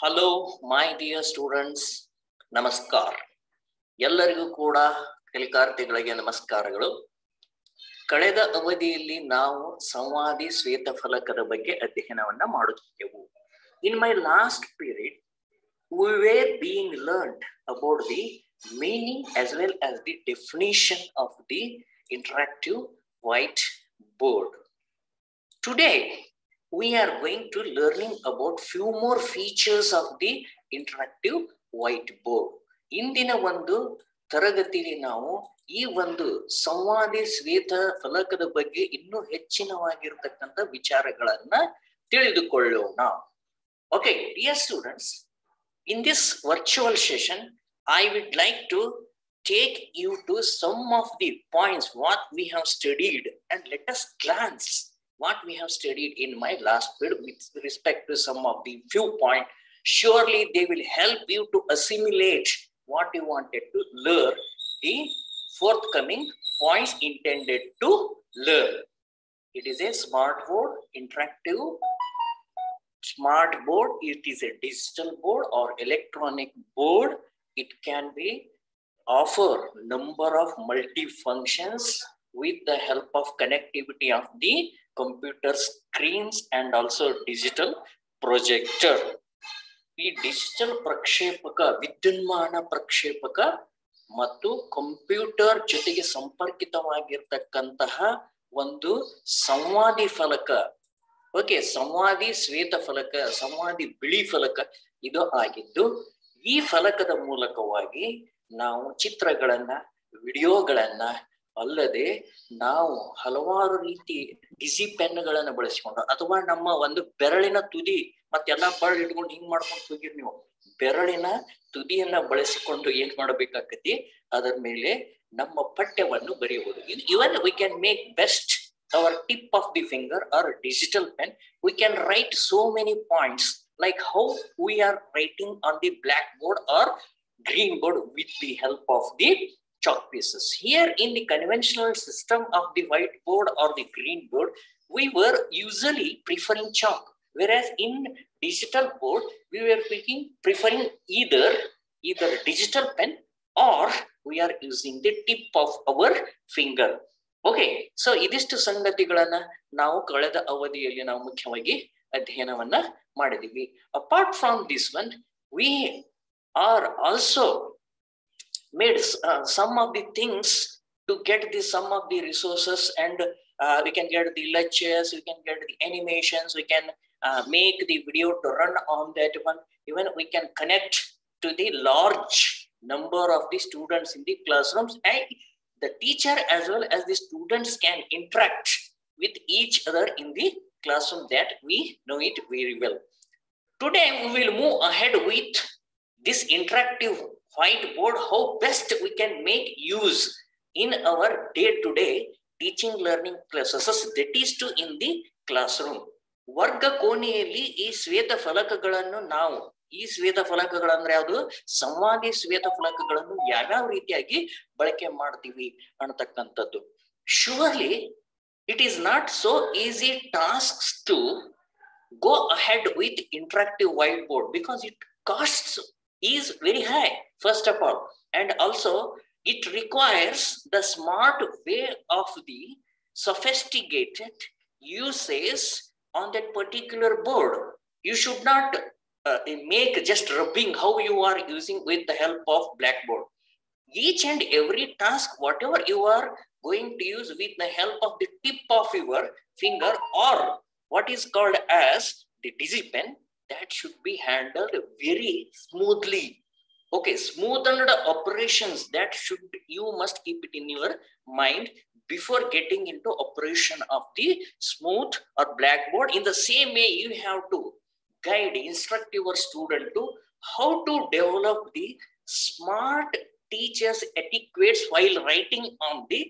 Hello, my dear students. ನಮಸ್ಕಾರ. ಎಲ್ಲರಿಗೂ ಕೂಡ ಕಲಿಕಾರ್ಥಿಗಳಿಗೆ ನಮಸ್ಕಾರಗಳು. ಕಳೆದ ಅವಧಿಯಲ್ಲಿ ನಾವು ಸಂವಾದಿ ಶ್ವೇತಫಲಕದ ಬಗ್ಗೆ ಅಧ್ಯಯನವನ್ನ ಮಾಡುತ್ತಿದ್ದೆವು. In my last period, we were being learned about the meaning as well as the definition of the interactive white board. Today, we are going to learning about few more features of the interactive whiteboard. ಇಂದಿನ ಒಂದು ತರಗತಿಯಲ್ಲಿ ನಾವು ಈ ಒಂದು ಸಂವಾದಿ ಶ್ವೇತ ಫಲಕದ ಬಗ್ಗೆ ಇನ್ನೂ ಹೆಚ್ಚಿನವಾಗಿರತಕ್ಕಂತ ವಿಚಾರಗಳನ್ನ ತಿಳಿದುಕೊಳ್ಳೋಣ. Okay, dear students, in this virtual session, I would like to take you to some of the points what we have studied and let us glance what we have studied in my last period with respect to some of the few points. Surely they will help you to assimilate what you wanted to learn, the forthcoming points intended to learn. It is a smart board, interactive smart board. It is a digital board or electronic board. It can be offer number of multi-functions with the help of connectivity of the computer screens and also digital projector. ಈ digital ಪ್ರಕ್ಷೇಪಕ, ವಿದ್ಯುನ್ಮಾನ ಪ್ರಕ್ಷೇಪಕ ಮತ್ತು computer ಜೊತೆಗೆ ಸಂಪರ್ಕಿತವಾಗಿರ್ತಕ್ಕಂತಹ ಒಂದು ಸಂವಾದಿ ಫಲಕ. Okay, ಸಂವಾದಿ ಶ್ವೇತ ಫಲಕ, ಸಂವಾದಿ ಬಿಳಿ ಫಲಕ ಇದು ಆಗಿದ್ದು, ಈ ಫಲಕದ ಮೂಲಕವಾಗಿ ನಾವು ಚಿತ್ರಗಳನ್ನ, ವಿಡಿಯೋಗಳನ್ನ ಅಲ್ಲದೆ ನಾವು ಹಲವಾರು ರೀತಿ ಡಿಸಿ ಪೆನ್ಗಳನ್ನ ಬಳಸಿಕೊಂಡು ಅಥವಾ ನಮ್ಮ ಒಂದು ಬೆರಳಿನ ತುದಿ ಮತ್ತೆಲ್ಲಾ ಬಳ್ಳಿ ಇಟ್ಕೊಂಡು ಹಿಂಗ್ ಮಾಡ್ಕೊಂಡು ಹೋಗಿರಿ ನೀವು, ಬೆರಳಿನ ತುದಿಯನ್ನ ಬಳಸಿಕೊಂಡು ಏನ್ ಮಾಡಬೇಕಾಗತಿ, ಅದರ ಮೇಲೆ ನಮ್ಮ ಪಠ್ಯವನ್ನು ಬರೆಯಬಹುದು. Even we can make best our tip of the finger or digital pen. We can write so many points like how we are writing on the blackboard or green board with the help of the chalk pieces. Here in the conventional system of the whiteboard or the green board, we were usually preferring chalk, whereas in digital board we were preferring either digital pen or we are using the tip of our finger. Okay, so idistu ಸಂಗತಿಗಳನ್ನ ನಾವು ಕಳೆದ ಅವಧಿಯಲ್ಲಿ ನಾವು ಮುಖ್ಯವಾಗಿ ಅಧ್ಯಯನವನ್ನ ಮಾಡಿದೀವಿ. Apart from this one, we are also made some of the things to get some of the resources, and we can get the lectures, we can get the animations, we can make the video to run on that one. Even we can connect to the large number of the students in the classrooms, and the teacher as well as the students can interact with each other in the classroom. That we know it very well. Today we will move ahead with this interactive whiteboard, how best we can make use in our day-to-day teaching learning processes, that is to in the classroom. ವರ್ಗ ಕೋಣೆಯಲ್ಲಿ ಈ ಶ್ವೇತ ಫಲಕಗಳನ್ನು ನಾವು, ಈ ಶ್ವೇತ ಫಲಕಗಳಂದ್ರೆ ಯಾವುದು, ಸಂವಾದಿ ಶ್ವೇತ ಫಲಕಗಳನ್ನು ಯಾವ್ಯಾವ ರೀತಿಯಾಗಿ ಬಳಕೆ ಮಾಡ್ತೀವಿ ಅನ್ನತಕ್ಕಂಥದ್ದು. Surely it is not so easy tasks to go ahead with interactive whiteboard because it costs is very high, first of all, and also it requires the smart way of the sophisticated uses on that particular board. You should not make just rubbing how you are using with the help of blackboard. Each and every task, whatever you are going to use with the help of the tip of your finger or what is called as the digi pen, that should be handled very smoothly. Okay, smoothened operations, that should, you must keep it in your mind before getting into operation of the smooth or blackboard. In the same way, you have to guide, instruct your student to how to develop the smart teachers etiquettes while writing on the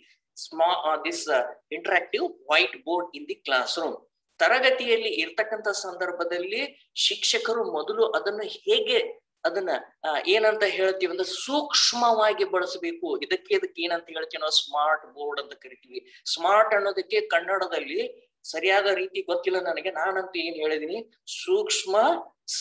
interactive whiteboard in the classroom. ತರಗತಿಯಲ್ಲಿ ಇರ್ತಕ್ಕಂಥ ಸಂದರ್ಭದಲ್ಲಿ ಶಿಕ್ಷಕರು ಮೊದಲು ಅದನ್ನು ಹೇಗೆ ಅದನ್ನ ಏನಂತ ಹೇಳ್ತೀವಿ ಅಂದ್ರೆ ಸೂಕ್ಷ್ಮವಾಗಿ ಬಳಸಬೇಕು. ಇದಕ್ಕೆ ಏನಂತ ಹೇಳ್ತೀವಿ ನಾವು, ಸ್ಮಾರ್ಟ್ ಬೋರ್ಡ್ ಅಂತ ಕರಿತೀವಿ. ಸ್ಮಾರ್ಟ್ ಅನ್ನೋದಕ್ಕೆ ಕನ್ನಡದಲ್ಲಿ ಸರಿಯಾದ ರೀತಿ ಗೊತ್ತಿಲ್ಲ ನನಗೆ, ನಾನಂತೂ ಏನ್ ಹೇಳಿದೀನಿ, ಸೂಕ್ಷ್ಮ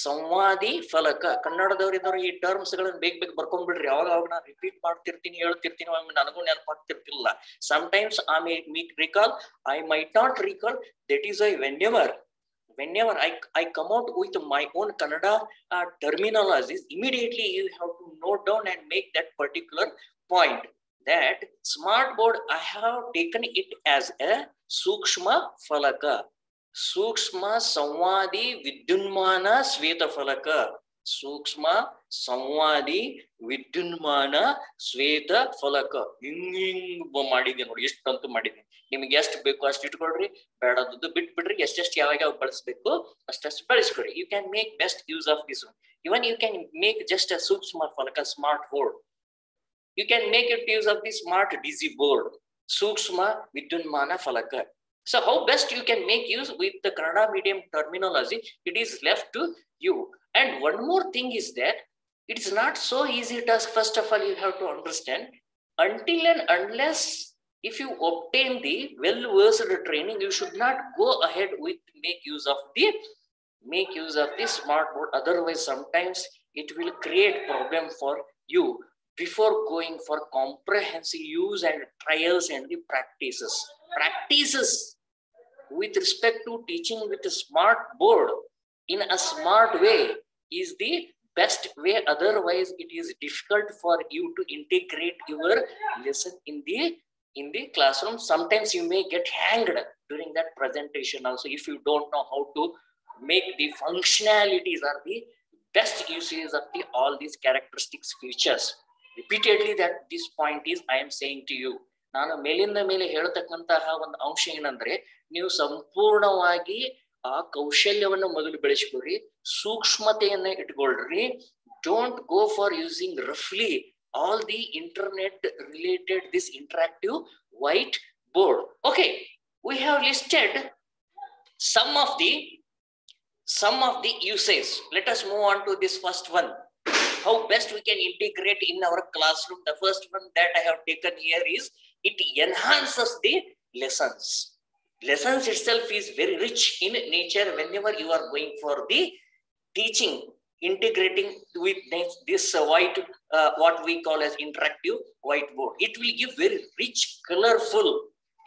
ಸಂವಾದಿ ಫಲಕ. ಕನ್ನಡದವ್ರು ಇದ್ದವ್ರು ಈ ಟರ್ಮ್ಸ್ ಗಳನ್ನ ಬೇಗ ಬರ್ಕೊಂಡ್ಬಿಡ್ರಿ. ಅವಾಗ ನಾನು ರಿಪೀಟ್ ಮಾಡ್ತಿರ್ತೀನಿ, ಹೇಳ್ತಿರ್ತೀನಿ, ನನಗೂ ನೆನಪಾಗ್ತಿರ್ತಿಲ್ಲ. sometimes I may recall, I might not recall. That is why whenever I come out with my own Kannada terminologies, immediately you have to note down and make that particular point. That smart board, I have taken it as a sukshma falaka. ಸೂಕ್ಷ್ಮ ಸಂವಾದಿ ವಿದ್ಯುನ್ಮಾನ ಶ್ವೇತ ಫಲಕ. ಸೂಕ್ಷ್ಮ ಸಂವಾದಿ ವಿದ್ಯುನ್ಮಾನ ಶ್ವೇತ ಫಲಕ. ಹಿಂಗ್ ಮಾಡಿದೆ ನೋಡಿ, ಎಷ್ಟಂತೂ ಮಾಡಿದೆ. ನಿಮ್ಗೆ ಎಷ್ಟು ಬೇಕು ಅಷ್ಟು ಇಟ್ಕೊಳ್ರಿ, ಬೇಡದ್ದು ಬಿಟ್ಬಿಡ್ರಿ. ಎಷ್ಟೆಷ್ಟು ಯಾವಾಗ ಬಳಸ್ಬೇಕು ಅಷ್ಟಷ್ಟು ಬಳಸ್ಕೊಡ್ರಿ. You can make best use of this one. Even you can make just a ಸೂಕ್ಷ್ಮ ಫಲಕ, smart board. You can make it use of the smart dizzy board, Sukshma Vidyunmana Falaka. So how best you can make use with the Kannada medium terminology, it is left to you. And one more thing is that it is not so easy task. First of all, you have to understand, until and unless if you obtain the well-versed training, you should not go ahead with make use of the smart board. Otherwise, sometimes it will create problem for you before going for comprehensive use and trials and the practices with respect to teaching with a smart board in a smart way is the best way. Otherwise, it is difficult for you to integrate your lesson in the classroom. Sometimes you may get hanged during that presentation also, if you don't know how to make the functionalities or the best uses of all these characteristics features. Repeatedly that this point is I am saying to you. ನಾನು ಮೇಲಿಂದ ಮೇಲೆ ಹೇಳ್ತಕ್ಕಂತಹ ಒಂದು ಅಂಶ ಏನಂದ್ರೆ, ನೀವು ಸಂಪೂರ್ಣವಾಗಿ ಆ ಕೌಶಲ್ಯವನ್ನು ಮೊದಲು ಬೆಳೆಸ್ಕೊಳ್ರಿ, ಸೂಕ್ಷ್ಮತೆಯನ್ನ ಇಟ್ಕೊಳ್ರಿ. ಡೋಂಟ್ ಗೋ ಫಾರ್ ಯೂಸಿಂಗ್ ರಫ್ಲಿ all the internet related this interactive white board. Okay, we have listed some of the uses. Let us move on to this first one. How best we can integrate in our classroom. The first one that I have taken here is it enhances the lessons. Lessons itself is very rich in nature. Whenever you are going for the teaching, integrating with this white, what we call as interactive whiteboard, it will give very rich, colorful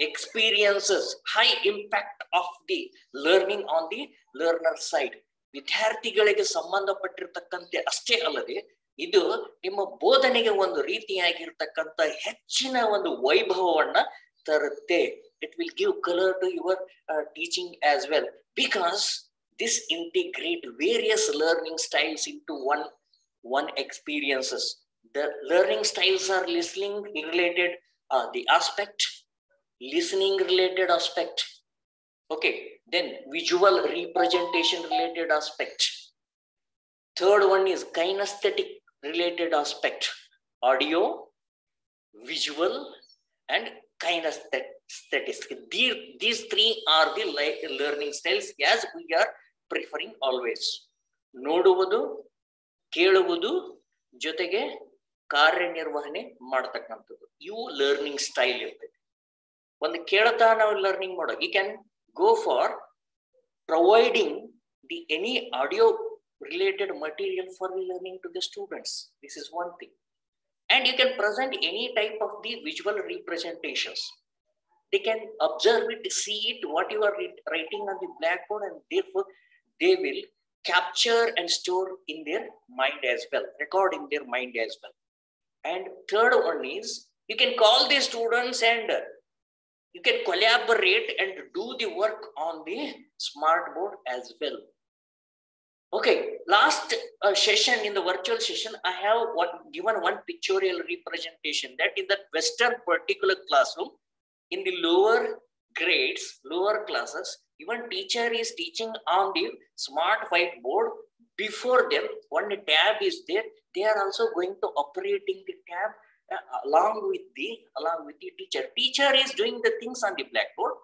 experiences, high impact of the learning on the learner side. ವಿದ್ಯಾರ್ಥಿಗಳಿಗೆ ಸಂಬಂಧಪಟ್ಟಿರ್ತಕ್ಕಂತೆ ಅಷ್ಟೇ ಅಲ್ಲದೆ ಇದು ನಿಮ್ಮ ಬೋಧನೆಗೆ ಒಂದು ರೀತಿಯಾಗಿರ್ತಕ್ಕಂಥ ಹೆಚ್ಚಿನ ಒಂದು ವೈಭವವನ್ನ ತರುತ್ತೆ. It will give color to your teaching as well, because this integrate various learning styles into one experiences. The learning styles are listening related, the aspect, listening related aspect. Okay, then visual representation related aspect. Third one is kinesthetic related aspect. Audio, visual, and kinesthetics. These three are the learning styles as we are preferring always. ನೋಡುವುದು, ಕೇಳುವುದು, ಜೊತೆಗೆ ಕಾರ್ಯನಿರ್ವಹಣೆ ಮಾಡತಕ್ಕಂಥದ್ದು, ಇವು learning style ಇರ್ತದೆ. ಒಂದು ಕೇಳ್ತಾ ನಾವು ಲರ್ನಿಂಗ್ ಮಾಡೋ, you can go for providing any audio related material for learning to the students. This is one thing. And you can present any type of the visual representations. They can observe it, see it, what you are writing on the blackboard, and therefore they will capture and store in their mind as well, record in their mind as well. And third one is you can call the students and you can collaborate and do the work on the smart board as well. Okay, last session, in the virtual session, I have given one pictorial representation that in that Western particular classroom, in the lower grades, lower classes, even teacher is teaching on the smart whiteboard. Before them, one tab is there. They are also going to operating the tab along with the teacher. Teacher is doing the things on the blackboard,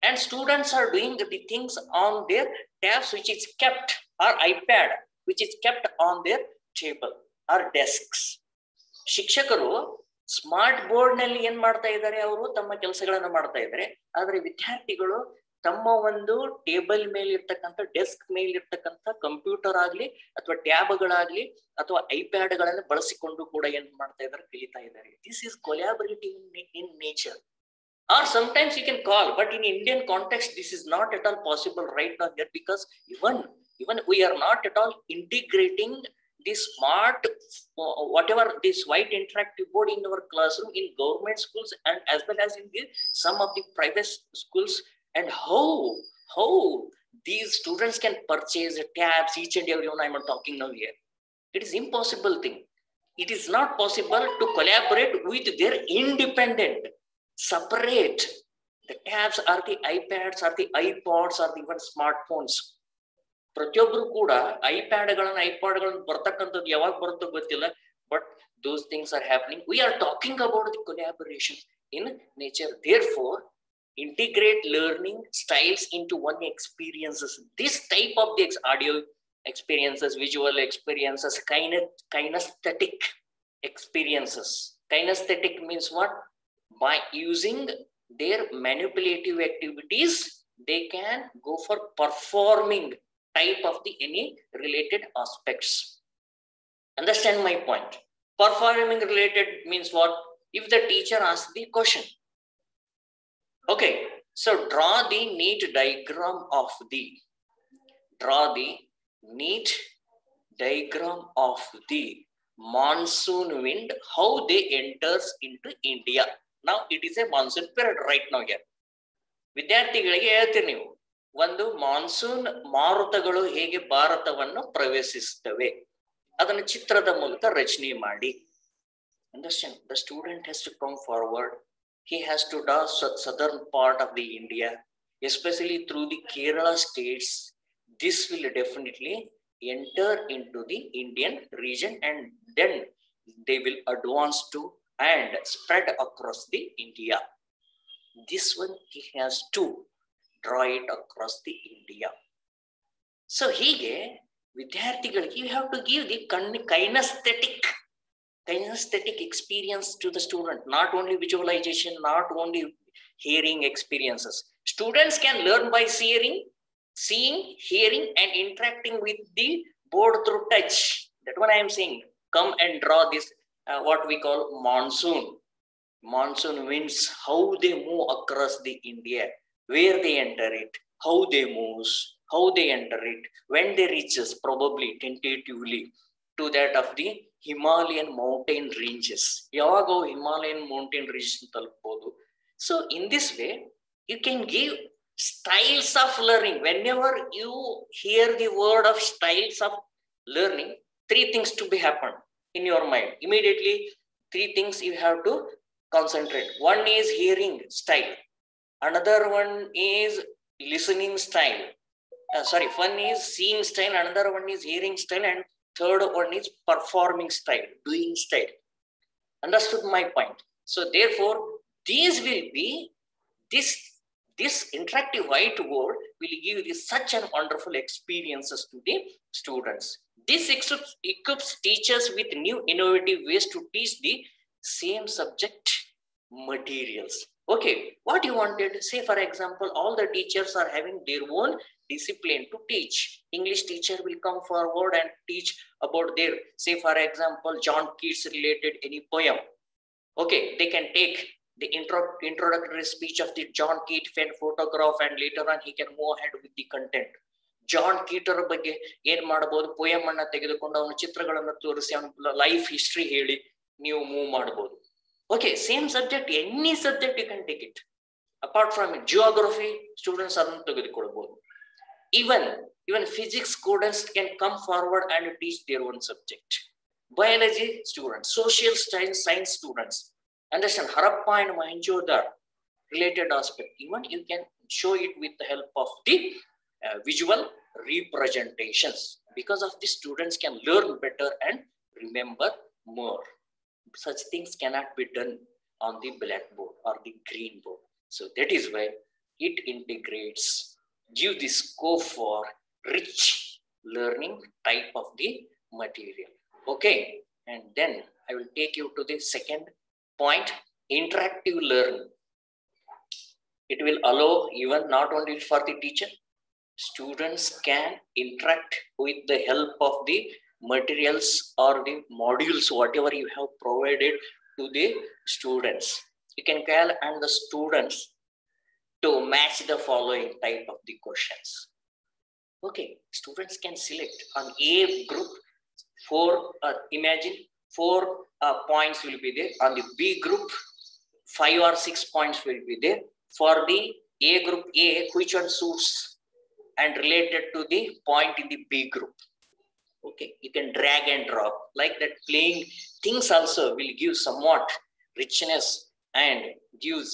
and students are doing the things on their tabs, which is kept, or iPad, which is kept on their table or desks. ಶಿಕ್ಷಕರು smart board ನಲ್ಲಿ ಏನ್ ಮಾಡ್ತಾ ಇದ್ದಾರೆ, ಅವರು ತಮ್ಮ ಕೆಲಸಗಳನ್ನ ಮಾಡ್ತಾ ಇದ್ದಾರೆ. ಆದ್ರೆ ವಿದ್ಯಾರ್ಥಿಗಳು ತಮ್ಮ ಒಂದು ಟೇಬಲ್ ಮೇಲೆ ಇರ್ತಕ್ಕಂಥ ಡೆಸ್ಕ್ ಮೇಲೆ ಇರ್ತಕ್ಕಂಥ ಕಂಪ್ಯೂಟರ್ ಆಗ್ಲಿ ಅಥವಾ ಟ್ಯಾಬ್ಗಳಾಗ್ಲಿ ಅಥವಾ ಐಪ್ಯಾಡ್ ಗಳನ್ನ ಬಳಸಿಕೊಂಡು ಕೂಡ ಏನ್ ಮಾಡ್ತಾ ಇದ್ದಾರೆ, ಕಲಿತಾ ಇದ್ದಾರೆ. This is collaborative in nature. Or sometimes you can call, but in Indian context, this is not at all possible right now here, because even we are not at all integrating this smart, whatever this white interactive board in our classroom in government schools and as well as in some of the private schools, and how these students can purchase tabs, each and every one I'm talking now here. It is impossible thing. It is not possible to collaborate with their independent, separate. The tabs or the iPads or the iPods or even smartphones. ಪ್ರತಿಯೊಬ್ರು ಕೂಡ ಐಪ್ಯಾಡ್ಗಳನ್ನ ಬರ್ತಕ್ಕಂಥದ್ದು ಯಾವಾಗ ಬರುತ್ತೋ ಗೊತ್ತಿಲ್ಲ, but those things are happening. We are talking about the collaboration in nature. Therefore, integrate learning styles into one experiences. This type of the audio experiences, visual experiences, kinesthetic experiences. Kinesthetic means what? By using their manipulative activities, they can go for performing type of the any related aspects. Understand my point? Performing related means what? If the teacher asks the question, okay, so draw the neat diagram of the monsoon wind, how they enters into India. Now it is a monsoon period right now here. ವಿದ್ಯಾರ್ಥಿಗಳಿಗೆ ಹೇಳ್ತೀರಿ ನೀವು, ಒಂದು monsoon ಮಾರುತಗಳು ಹೇಗೆ ಭಾರತವನ್ನು ಪ್ರವೇಶಿಸುತ್ತವೆ ಅದನ್ನು ಚಿತ್ರದ ಮೂಲಕ ರಚನೆ ಮಾಡಿ. Understand? The student has to come forward. He has to draw southern part of the India, especially through the Kerala states. This will definitely enter into the Indian region, and then they will advance to and spread across the India. This one he has to draw it across the India. So hige vidyarthigalike you have to give the kinesthetic experience to the student, not only visualization, not only hearing experiences. Students can learn by seeing, hearing and interacting with the board through touch. That one I am saying, come and draw this what we call monsoon winds, how they move across the India, where they enter it, how they moves, how they enter it, when they reaches probably tentatively to that of the Himalayan mountain ranges. Yavago Himalayan mountain ranges talpodu. So in this way you can give styles of learning. Whenever you hear the word of styles of learning, three things to be happen in your mind immediately. Three things you have to concentrate. One is hearing style, another one is listening style, one is seeing style, another one is hearing style, and third one is performing style, doing style. Understood my point? So therefore these will be this interactive whiteboard will give you such an wonderful experiences to the students. This equips teachers with new innovative ways to teach the same subject materials. Okay, what you wanted, say for example, all the teachers are having their own discipline to teach. English teacher will come forward and teach about their, say for example, John Keats related any poem. Okay, they can take the introductory speech of the John Keats and photograph, and later on he can move ahead with the content. John Keats ಬಗ್ಗೆ ಏನ್ ಮಾಡಬಹುದು, poem ಅನ್ನ ತೆಗೆದುಕೊಂಡು ಅವನ ಚಿತ್ರಗಳನ್ನು ತೋರಿಸಿ ಅವನ life history ಹೇಳಿ ನೀವು ಮೂವ್ ಮಾಡಬಹುದು. Okay, same subject, any subject you can take it. Apart from it, geography students ಅದನ್ನು ತೆಗೆದುಕೊಳ್ಳಬಹುದು. Even physics students can come forward and teach their own subject. Biology students, social science students, understand Harappa and Mohenjo-daro related aspect. Even you can show it with the help of the visual representations. Because of this, students can learn better and remember more. Such things cannot be done on the blackboard or the green board. So that is why it integrates, give the scope for rich learning type of the material. Okay, and then I will take you to the second point, interactive learning. It will allow even not only for the teacher, students can interact with the help of the materials or the modules, whatever you have provided to the students. You can call on the students to match the following type of the questions. Okay, students can select on A group imagine 4 points will be there. On the B group, 5 or 6 points will be there. For the A group A, which one suits and related to the point in the B group. Okay, you can drag and drop like that. Playing things also will give somewhat richness and gives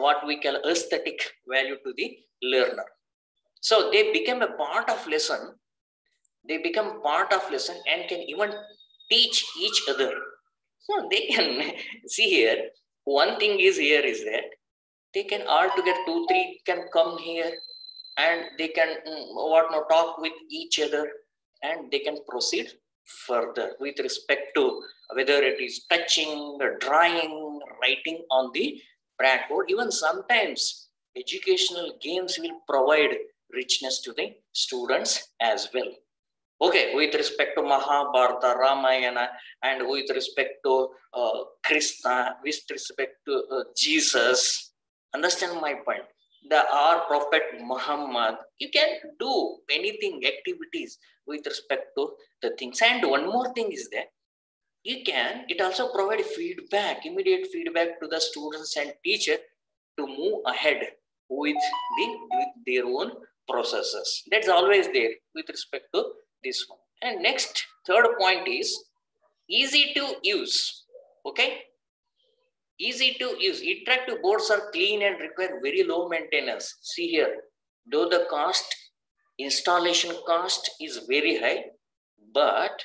what we call aesthetic value to the learner. So they become a part of lesson. They become part of lesson and can even teach each other. So they can see here. One thing is here is that they can all together 2-3 can come here and they can talk with each other, and they can proceed further with respect to whether it is touching, drawing, writing on the blackboard. Even sometimes educational games will provide richness to the students as well. Okay, with respect to Mahabharata, Ramayana, and with respect to Krishna, with respect to Jesus, understand my point. Our Prophet Muhammad, you can do anything, activities with respect to the things. And one more thing is that it also provide feedback, immediate feedback to the students and teacher to move ahead with their own processes. That's always there with respect to this one. And next, third point is easy to use. Okay, easy to use. Interactive boards are clean and require very low maintenance. See here, though the installation cost is very high, but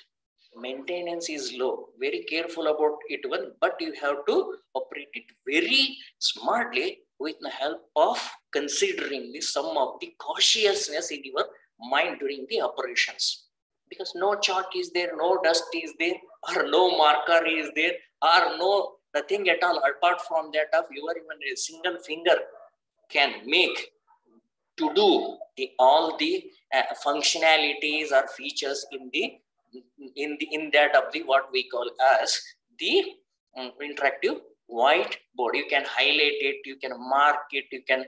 maintenance is low. Very careful about it one, but you have to operate it very smartly with the help of considering some of the cautiousness in your mind during the operations. Because no chalk is there, no dust is there, or no marker is there, or nothing at all apart from that of your even a single finger can make to do all the functionalities or features in that of the what we call as the interactive whiteboard. You can highlight it, you can mark it, you can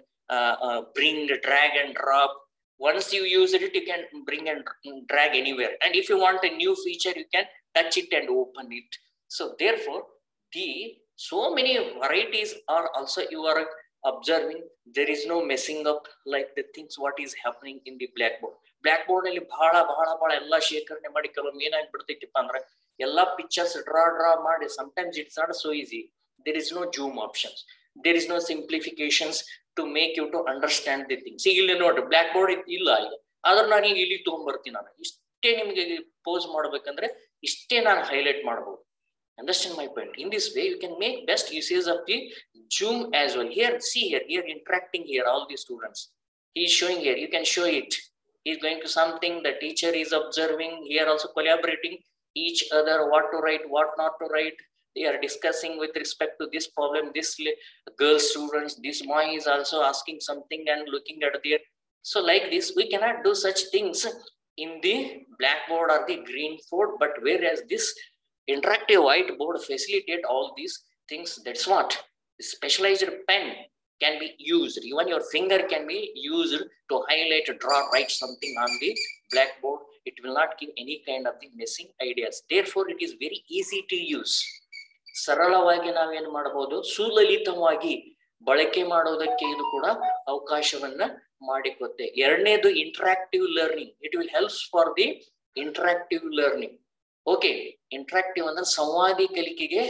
bring, drag and drop. Once you use it, you can bring and drag anywhere. And if you want a new feature, you can touch it and open it. So therefore, so many varieties are also you are observing. There is no messing up like the things what is happening in the blackboard. Blackboard ಅಲ್ಲಿ ಬಹಳ ಎಲ್ಲ ಶೇಖರಣೆ ಮಾಡಿ ಕೆಲವೊಮ್ಮೆ ಏನಾಗ್ಬಿಡ್ತೈತಿಪ್ಪ ಅಂದ್ರೆ ಎಲ್ಲಾ pictures draw ಮಾಡಿ sometimes it's not so easy. There is no zoom options, there is no simplifications to make you to understand the things. See, ಇಲ್ಲಿ ನೋಡಿ blackboard ಇಲ್ಲ ಈಗ, ಆದ್ರೆ ನಾನು ಈಗ ಇಲ್ಲಿ ತಗೊಂಡ್ಬರ್ತೀನಿ. ನಾನು ಇಷ್ಟೇ ನಿಮಗೆ ಪೋಸ್ ಮಾಡ್ಬೇಕಂದ್ರೆ ಇಷ್ಟೇ ನಾನು ಹೈಲೈಟ್ ಮಾಡಬಹುದು. Understand my point? In this way, you can make best usage of the zoom as well. Here, see here interacting here, all the students. He is showing here, you can show it. He is going to something, the teacher is observing, here also collaborating each other, what to write, what not to write. They are discussing with respect to this problem, this girl students, this boy is also asking something and looking at there. So like this, we cannot do such things in the blackboard or the green board, but whereas this interactive whiteboard facilitate all these things. That's what specialized pen can be used. Even your finger can be used to highlight, draw, write something on the blackboard. It will not give any kind of the missing ideas. Therefore, it is very easy to use. ಸರಳವಾಗಿ ನಾವೇನು ಮಾಡಬಹುದು, ಸುಲಲಿತವಾಗಿ ಬಳಕೆ ಮಾಡೋದಕ್ಕೆ ಇದು ಕೂಡ ಅವಕಾಶವನ್ನ ಮಾಡಿಕೊಡುತ್ತೆ. ಎರಡನೇದು interactive learning. It will helps for the interactive learning. Okay, interactive ಅಂದ್ರೆ ಸಂವಾದಿ ಕಲಿಕೆಗೆ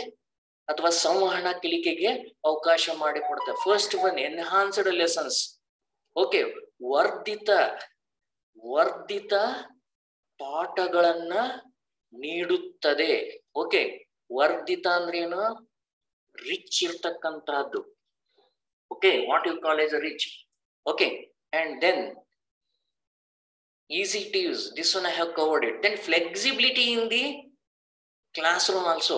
ಅಥವಾ ಸಂವಹನ ಕಲಿಕೆಗೆ ಅವಕಾಶ ಮಾಡಿಕೊಡುತ್ತೆ. First one enhanced lessons. Okay, ವರ್ಧಿತ ಪಾಠಗಳನ್ನ ನೀಡುತ್ತದೆ. ಓಕೆ, ವರ್ಧಿತ ಅಂದ್ರೇನು? ರಿಚ್ ಇರ್ತಕ್ಕಂತಹದ್ದು. Okay, what you call as rich. Okay, and then easy to use. This one I have covered it. Then flexibility in the classroom also.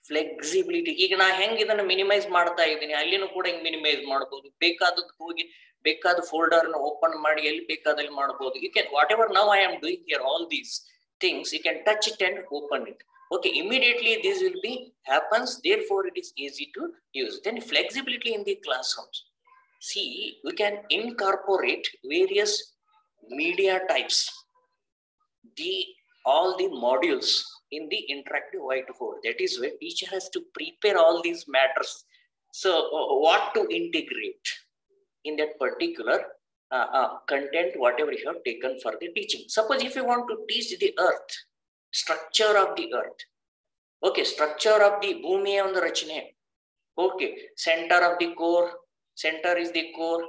Flexibility. ಈಗ ನಾ ಹೆಂಗ್ ಇದನ್ನ ಮಿನಿಮೈಸ್ ಮಾಡ್ತಾ ಇದ್ದೀನಿ, ಅಲ್ಲಿನೂ ಕೂಡ ಹಿಂಗ್ ಮಿನಿಮೈಸ್ ಮಾಡಬಹುದು. ಬೇಕಾದದ್ದು ಹೋಗಿ ಬೇಕಾದ ಫೋಲ್ಡರ್ ನ ಓಪನ್ ಮಾಡಿ ಎಲ್ಲಿ ಬೇಕಾದಲ್ಲಿ ಮಾಡಬಹುದು. You can whatever now I am doing here all these things, you can touch it and open it. Okay, immediately this will be happens, therefore it is easy to use. Then flexibility in the classrooms. See, we can incorporate various media types, all the modules in the interactive whiteboard. That is where teacher has to prepare all these matters. So what to integrate in that particular content, whatever you have taken for the teaching. Suppose if you want to teach the earth, structure of the earth, okay, structure of the bhumi on the rachane, okay, center of the core, center is the core,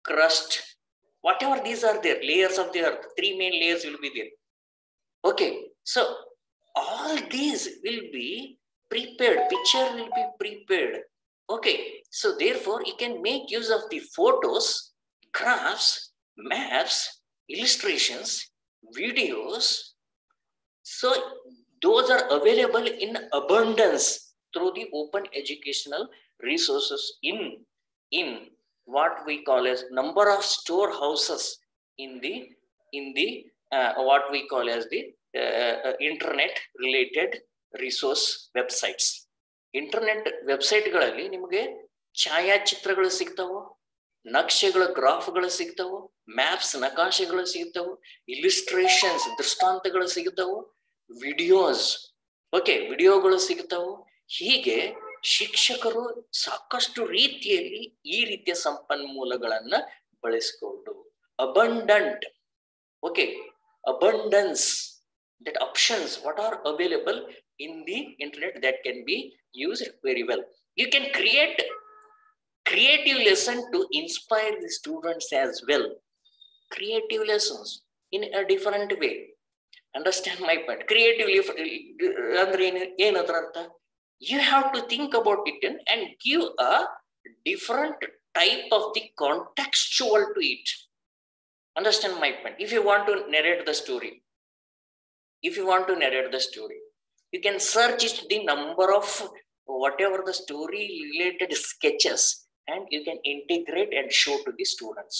crust, whatever these are there, layers of the earth, 3 main layers will be there. Okay, so all these will be prepared, picture will be prepared. Okay, so therefore you can make use of the photos, graphs, maps, illustrations, videos. So those are available in abundance through the open educational resources in what we call as number of storehouses in the what we call as the internet related resource websites. Internet ವೆಬ್ಸೈಟ್ಗಳಲ್ಲಿ ನಿಮಗೆ ಛಾಯಾಚಿತ್ರಗಳು ಸಿಗ್ತಾವು, ನಕ್ಷೆಗಳ ಗ್ರಾಫ್ಗಳು ಸಿಗ್ತಾವು, maps ನಕಾಶೆಗಳು ಸಿಗ್ತಾವು, ಇಲಿಸ್ಟ್ರೇಷನ್ಸ್ ದೃಷ್ಟಾಂತಗಳು ಸಿಗ್ತಾವು, videos okay ವಿಡಿಯೋಗಳು ಸಿಗ್ತಾವು. ಹೀಗೆ ಶಿಕ್ಷಕರು ಸಾಕಷ್ಟು ರೀತಿಯಲ್ಲಿ ಈ ರೀತಿಯ ಸಂಪನ್ಮೂಲಗಳನ್ನ ಬಳಸಿಕೊಂಡು abundant okay abundance, that options what are available in the internet that can be used very well. You can create creative lesson to inspire the students as well. Creative lessons in a different way. Understand my point? Creatively andre enadra artha, you have to think about it and give a different type of the contextual to it. Understand my point? If you want to narrate the story, you can search it the number of whatever the story related sketches and you can integrate and show to the students.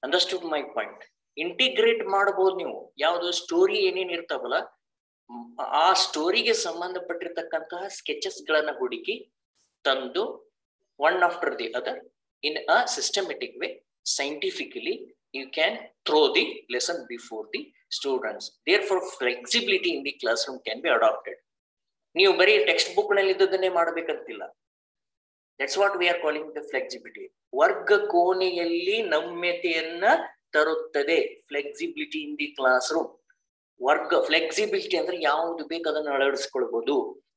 Understood my point? Integrate ಮಾಡಬಹುದು ನೀವು. ಯಾವುದು story ಏನೇನು ಇರ್ತಾವಲ್ಲ ಆ ಸ್ಟೋರಿಗೆ ಸಂಬಂಧಪಟ್ಟಿರ್ತಕ್ಕಂತಹ sketches ಗಳನ್ನ ಹುಡುಕಿ ತಂದು one after the other in a systematic way, scientifically you can throw the lesson before the students. Therefore flexibility in the classroom can be adopted. ನೀವು ಬರೀ ಟೆಕ್ಸ್ಟ್ ಬುಕ್ ನಲ್ಲಿ ಇದ್ದದನ್ನೇ ಮಾಡಬೇಕಂತಿಲ್ಲ. That's what we are calling the flexibility. ವರ್ಗ ಕೋಣೆಯಲ್ಲಿ ನಮ್ಯತೆಯನ್ನ ತರುತ್ತದೆ flexibility in the classroom. ವರ್ಗ flexibility ಅಂದ್ರೆ ಯಾವುದು ಬೇಕು ಅದನ್ನು ಅಳವಡಿಸಿಕೊಳ್ಳಬಹುದು.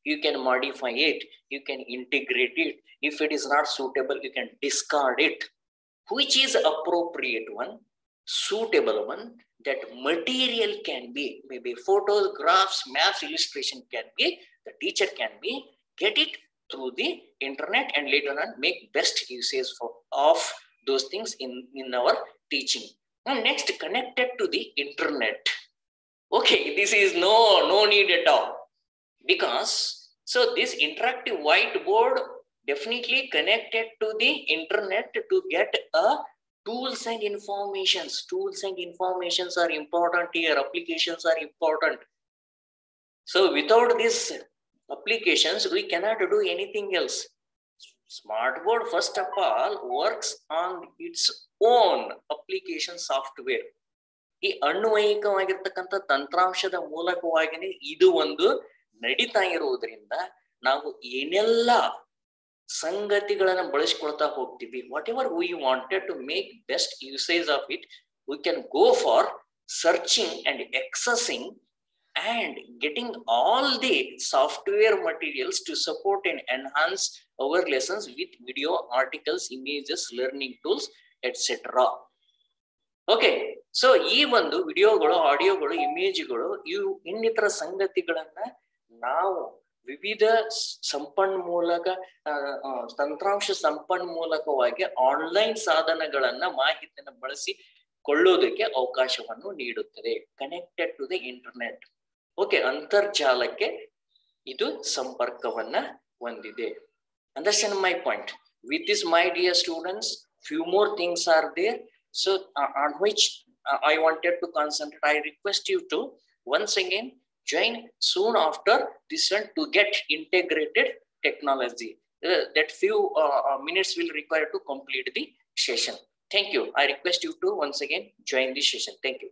You can modify it, you can integrate it. If it is not suitable, you can discard it. Which is appropriate one, suitable one, that material can be maybe photos, graphs, maps, illustration can be, the teacher can be get it through the internet and later on make best uses of those things in our teaching. Now next, connected to the internet. Okay, this is no need at all, because so this interactive whiteboard definitely connected to the internet to get a tools and informations. Tools and informations are important here. Applications are important. So without these applications, we cannot do anything else. Smartboard first of all works on its own application software. ಈ ಅನ್ವಯಿಕವಾಗಿರ್ತಕ್ಕಂಥ ತಂತ್ರಾಂಶದ ಮೂಲಕವಾಗಿನೇ ಇದು ಒಂದು ನಡೀತಾ ಇರುವುದರಿಂದ ನಾವು ಏನೆಲ್ಲ ಸಂಗತಿಗಳನ್ನ ಬಳಸಿಕೊಳ್ತಾ ಹೋಗ್ತೀವಿ, whatever we wanted to make best usage of it, we can go for searching and accessing and getting all the software materials to support and enhance our lessons with video, articles, images, learning tools, etc. Okay, so ಈ ಒಂದು ವಿಡಿಯೋಗಳು, ಆಡಿಯೋಗಳು, ಇಮೇಜ್ಗಳು, ಇವು ಇನ್ನಿತರ ಸಂಗತಿಗಳನ್ನ ನಾವು ವಿವಿಧ ಸಂಪನ್ಮೂಲಕ ತಂತ್ರಾಂಶ ಸಂಪನ್ಮೂಲಕವಾಗಿ online ಸಾಧನಗಳನ್ನ ಮಾಹಿತಿಯನ್ನು ಬಳಸಿಕೊಳ್ಳುವುದಕ್ಕೆ ಅವಕಾಶವನ್ನು ನೀಡುತ್ತದೆ. Connected to the internet. Okay, ಅಂತರ್ಜಾಲಕ್ಕೆ ಇದು ಸಂಪರ್ಕವನ್ನ ಹೊಂದಿದೆ. Understand my point. With this, my dear students, few more things are there. So on which I wanted to concentrate. I request you to once again join soon after this one to get integrated technology. That few minutes will require to complete the session. Thank you. I request you to once again join the session. Thank you.